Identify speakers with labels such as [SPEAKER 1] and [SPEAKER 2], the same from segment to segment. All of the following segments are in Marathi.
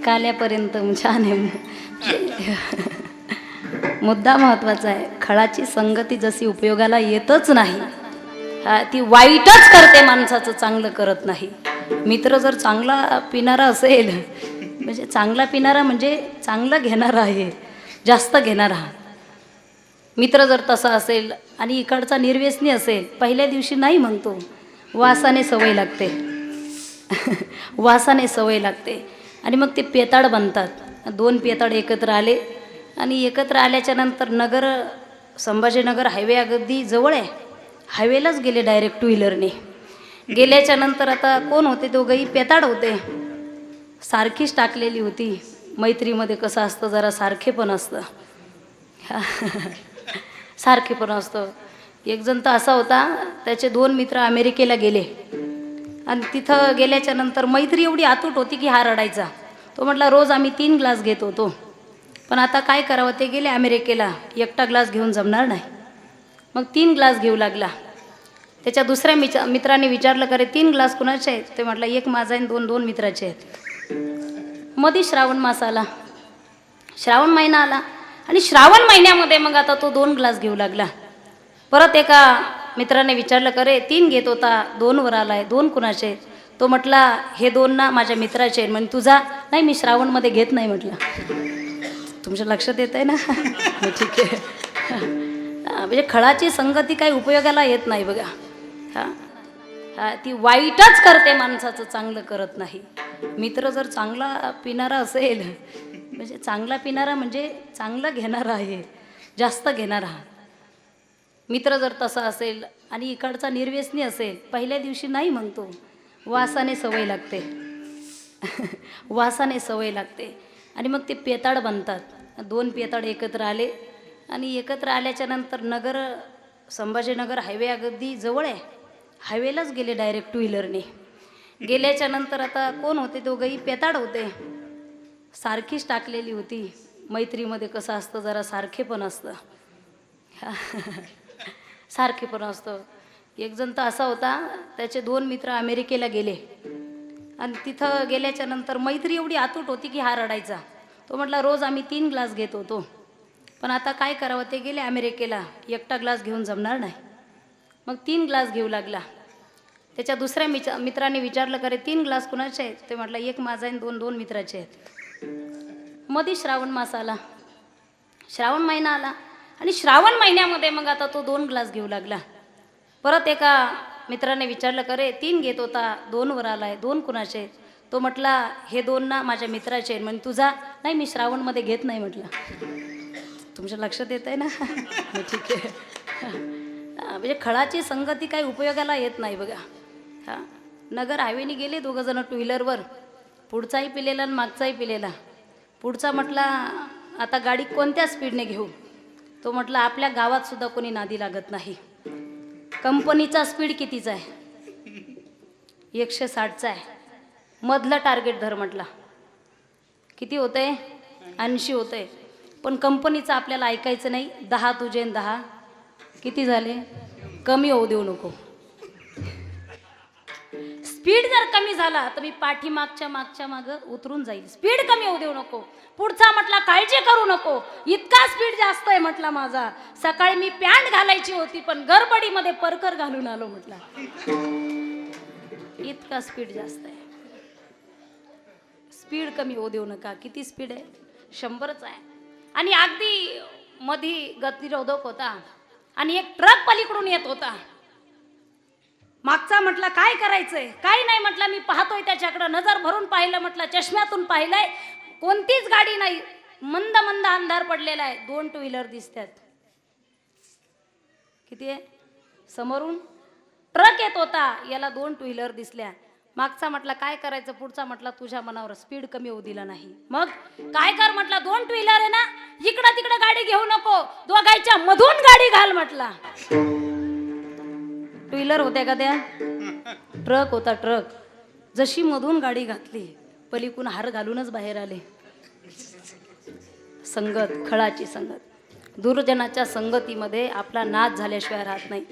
[SPEAKER 1] काल्यापर्यंत छान आहे. मुद्दा महत्वाचा आहे. खळाची संगती जशी उपयोगाला येतच नाही, ती वाईटच करते, माणसाचं चांगलं करत नाही. मित्र जर चांगला पिणारा असेल, म्हणजे चांगला पिणारा म्हणजे चांगलं घेणारा आहे, जास्त घेणारा. मित्र जर तसा असेल आणि इकडचा निर्व्यसनी असेल, पहिल्या दिवशी नाही म्हणतो, वासाने सवय लागते. वासाने सवय लागते आणि मग ते पेताड बनतात. दोन पेताड एकत्र आले आणि एकत्र आल्याच्या नंतर संभाजीनगर हायवे अगदी जवळ आहे. हायवेलाच गेले डायरेक्ट टू व्हीलरने. गेल्याच्या नंतर आता कोण होते, दोघंही पेताड होते. सारखीच टाकलेली होती. मैत्रीमध्ये कसं असतं, जरा सारखे पण असतं. सारखे पण असतं. एक जण तर असा होता, त्याचे दोन मित्र अमेरिकेला गेले आणि तिथं गेल्याच्या नंतर मैत्री एवढी अतूट होती की हा रडायचा. तो म्हटला रोज आम्ही 3 ग्लास घेत होतो, पण आता काय करावं, ते गेले अमेरिकेला, एकटा ग्लास घेऊन जमणार नाही. मग 3 ग्लास घेऊ लागला. त्याच्या दुसऱ्या मित्राने विचारलं, का रे 3 ग्लास कुणाचे आहेत? ते म्हटलं एक माझा आहे, 2 मित्राचे आहेत. मध्ये श्रावण मास आला, श्रावण महिना आला आणि श्रावण महिन्यामध्ये मग आता तो 2 ग्लास घेऊ लागला. परत एका मित्राने विचारलं, का रे 3 घेत होता, 2 वर आलाय, 2 कुणाचे आहेत? तो म्हटला हे 2 ना माझ्या मित्राचे आहेत. म्हणजे तुझा? नाही, मी श्रावणमध्ये घेत नाही म्हटलं. तुमच्या लक्षात येत आहे ना? ठीक आहे. म्हणजे खळाची संगती काही उपयोगाला येत नाही बघा. ती वाईटच करते, माणसाचं चांगलं करत नाही. मित्र जर चांगला पिणारा असेल, म्हणजे चांगला पिणारा म्हणजे चांगलं घेणारा आहे, जास्त घेणारा. मित्र जर तसा असेल आणि इकडचा निर्व्यसनी असेल, पहिल्या दिवशी नाही म्हणतो, वासाने सवय लागते. वासाने सवय लागते आणि मग ते पेताड बनतात. 2 पेताड एकत्र आले आणि एकत्र आल्याच्या नंतर संभाजीनगर हायवे अगदी जवळ आहे. हायवेलाच गेले डायरेक्ट टू व्हीलरने. गेल्याच्या नंतर आता कोण होते, दोघंही पेताड होते. सारखीच टाकलेली होती. मैत्रीमध्ये कसं असतं, जरा सारखे पण असतं. सारखे पण असतं. एक जण तर असा होता, त्याचे 2 मित्र अमेरिकेला गेले आणि तिथं गेल्याच्या नंतर मैत्री एवढी अतूट होती की हा रडायचा. तो म्हटला रोज आम्ही 3 ग्लास घेत होतो, पण आता काय करावं, ते गेले अमेरिकेला, एकटा ग्लास घेऊन जमणार नाही. मग 3 ग्लास घेऊ लागला. त्याच्या दुसऱ्या मित्राने विचारलं, का रे 3 ग्लास कुणाचे आहेत? ते म्हटलं एक माझा आहे, 2 मित्राचे आहेत. मध्ये श्रावण मास आला, श्रावण महिना आला आणि श्रावण महिन्यामध्ये मग आता तो 2 ग्लास घेऊ लागला. परत एका मित्राने विचारलं, का रे 3 घेत होता, 2 वर आलाय, 2 कुणाचे आहेत? तो म्हटला हे 2 ना माझ्या मित्राचे आहेत. म्हणजे तुझा? नाही, मी श्रावणमध्ये घेत नाही म्हटलं. तुमच्या लक्षात येत आहे ना? ठीक आहे. म्हणजे खळाची संगती काही उपयोगाला येत नाही बघा. नगर हायवेने गेले 2 जण टू व्हीलरवर. पुढचाही पिलेला आणि मागचाही पिलेला. पुढचा म्हटला आता गाडी कोणत्या स्पीडने घेऊ? तो म्हटला आपल्या गावात सुद्धा कोणी नादी लागत नाही. कंपनीचा स्पीड कितीचा आहे? 160चा आहे. मधलं टार्गेट धर म्हटला. किती होतंय? 80 होतंय. पण कंपनीचं आपल्याला ऐकायचं नाही. 10 तुझे 10 किती झाले? कमी होऊ देऊ नको. स्पीड जर कमी झाला तर मी पाठीमागच्या मागं उतरून जाईल. स्पीड कमी होऊ देऊ नको. पुढचा म्हटला काळजी करू नको, इतका स्पीड जास्त आहे म्हटला माझा. सकाळी मी पॅन्ट घालायची होती पण गडबडीमध्ये परकर घालून आलो म्हटला. इतका स्पीड जास्त आहे. स्पीड कमी होऊ देऊ नका. किती स्पीड आहे? 100च आहे. आणि अगदी मधी गतिरोधक होता आणि एक ट्रक पलीकडून येत होता. मागचा म्हटला काय करायचंय? काही नाही म्हटला, मी पाहतोय त्याच्याकडे, नजर भरून पाहिलं म्हटलं, चष्म्यातून पाहिलंय, कोणतीच गाडी नाही, मंद मंद अंधार पडलेला आहे. 2 टू व्हीलर दिसतात. किती आहे? समोरून ट्रक येत होता, याला 2 टू व्हीलर दिसल्या. मागचा म्हटला काय करायचं? पुढचा म्हटला तुझ्या मनावर, स्पीड कमी होऊ दिला नाही. मग काय कर म्हटला, 2 टू व्हीलर आहे ना, इकडं तिकडं गाडी घेऊ नको, दोघांच्या मधून गाडी घाल म्हटला. टू व्हीलर होत्या का त्या? ट्रक होता, ट्रक. जशी मधून गाडी घातली, पलीकडून हार घालूनच बाहेर आले. संगत, खळाची संगत. दुर्जनाच्या संगतीमध्ये आपला नाश झाल्याशिवाय राहत नाही.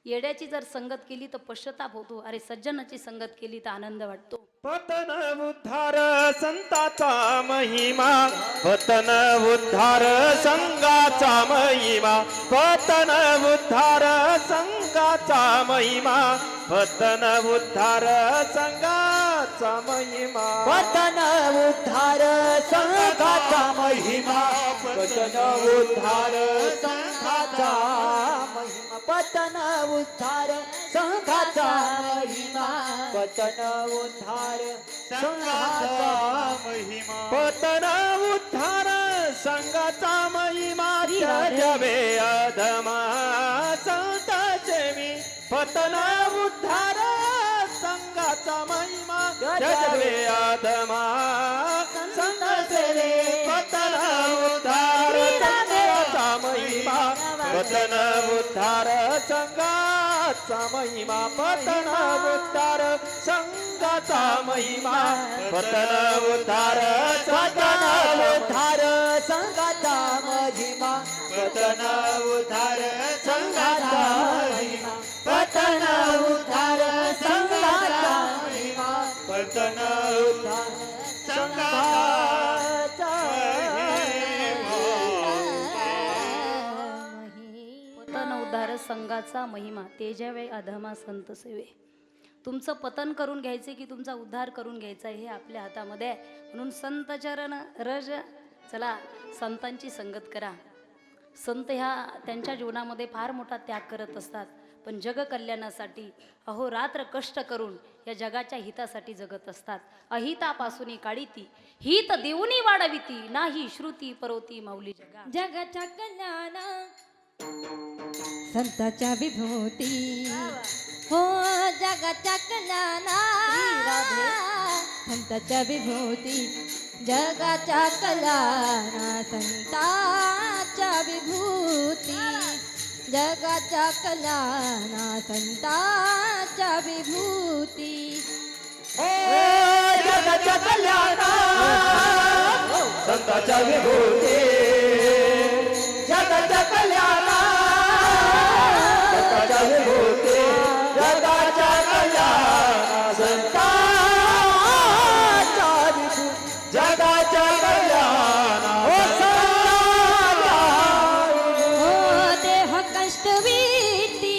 [SPEAKER 1] येड्याची जर संगत केली तर पश्चाताप होतो, अरे सज्जनाची संगत केली तर आनंद वाटतो.
[SPEAKER 2] पतन उद्धार संताचा महिमा, पतन उद्धार संघाचा महिमा, पतन उद्धार संघाचा महिमा, पतन उद्धार संघाचा महिमा,
[SPEAKER 3] पतन उद्धार संघाचा महिमा, पतन उद्धार संघाचा महिमा, पतन उद्धार संघाचा महिमा, पतन उद्धार संघाचा महिमा,
[SPEAKER 2] पतन उद्धार संघाचा महिमा, त्याजवे अधमा संताचे मी, पतन उद्धार संघाचा महिमा, त्याजवे अधमा संताचे मी, पतन उद्धार संघाचा महिमा, पतन उद्धार संघाचा महिमा, पतन उद्धार संघाचा महिमा, पतन उद्धार
[SPEAKER 3] पतन उद्धार संघाचा महिमा, पतन उद्धार संघाचा महिमा, पतन उद्धार संघाचा महिमा, पतन उद्धार संघाचा
[SPEAKER 1] पतन उद्धार संघाचा महिमा, तेजावे अधमा संत सेवे. तुमचं पतन करून घ्यायचे की तुमचा उद्धार करून घ्यायचा हे आपल्या हातामध्ये आहे. म्हणून संत चरण रज, चला संतांची संगत करा. संत ह्या त्यांच्या जीवनामध्ये फार मोठा त्याग करत असतात, पण जग कल्याणासाठी अहोरात्र कष्ट करून या जगाच्या हितासाठी जगत असतात. अहितापासून काढीती हित देऊनी वाढविती, नाही श्रुती परवती माऊली जगा.
[SPEAKER 4] जगाच्या कल्याण संताच्या विभूती, हो जगाच्या कल्याण संताच्या विभूती, जगाच्या कल्याण संताच्या विभूती, जगाच्या कल्याण संताच्या विभूती.
[SPEAKER 3] जगाच्या कल्याण
[SPEAKER 2] संताच्या विभूती,
[SPEAKER 3] जगाच्या कल्याण
[SPEAKER 2] संताच्या विभूती,
[SPEAKER 3] जगाच्या कल्याण संताच्या विभूती,
[SPEAKER 2] जगाच्या कल्याण
[SPEAKER 4] हो देह कष्ट वीती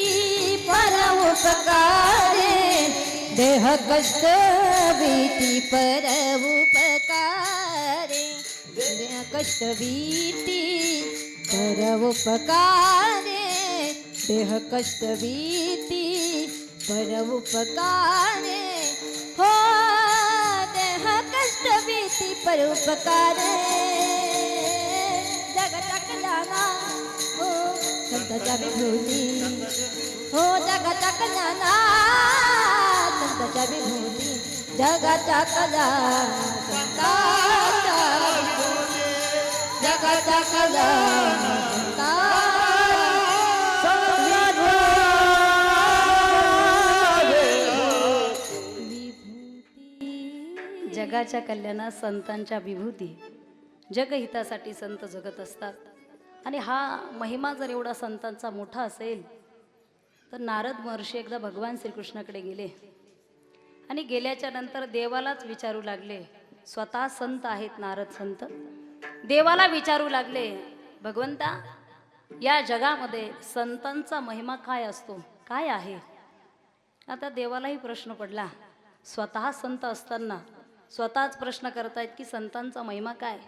[SPEAKER 4] परउपकारे, देह कष्ट वीती परउपकारे, देह कष्ट वीती परउपकारे, देह कष्ट वीती परउपकारे, हो देह कष्ट वीती परोपकारे. जगाच्या कल्याण हो संताच्या विभूती, हो जगाच्या कल्याण संताच्या विभूती, जगाच्या कल्याण संताच्या विभूती, जगाच्या कल्याण
[SPEAKER 1] जगाच्या कल्याणात संतांच्या विभूती, जगहितासाठी संत जगत असतात. आणि हा महिमा जर एवढा संतांचा मोठा असेल तर नारद महर्षी एकदा भगवान श्रीकृष्णाकडे गेले आणि गेल्याच्या नंतर देवालाच विचारू लागले. स्वतः संत आहेत नारद संत, देवाला विचारू लागले, भगवंता या जगामध्ये संतांचा महिमा काय असतो, काय आहे. आता देवालाही प्रश्न पडला, स्वतः संत असताना स्वतःच प्रश्न करतायत की संतांचा महिमा काय.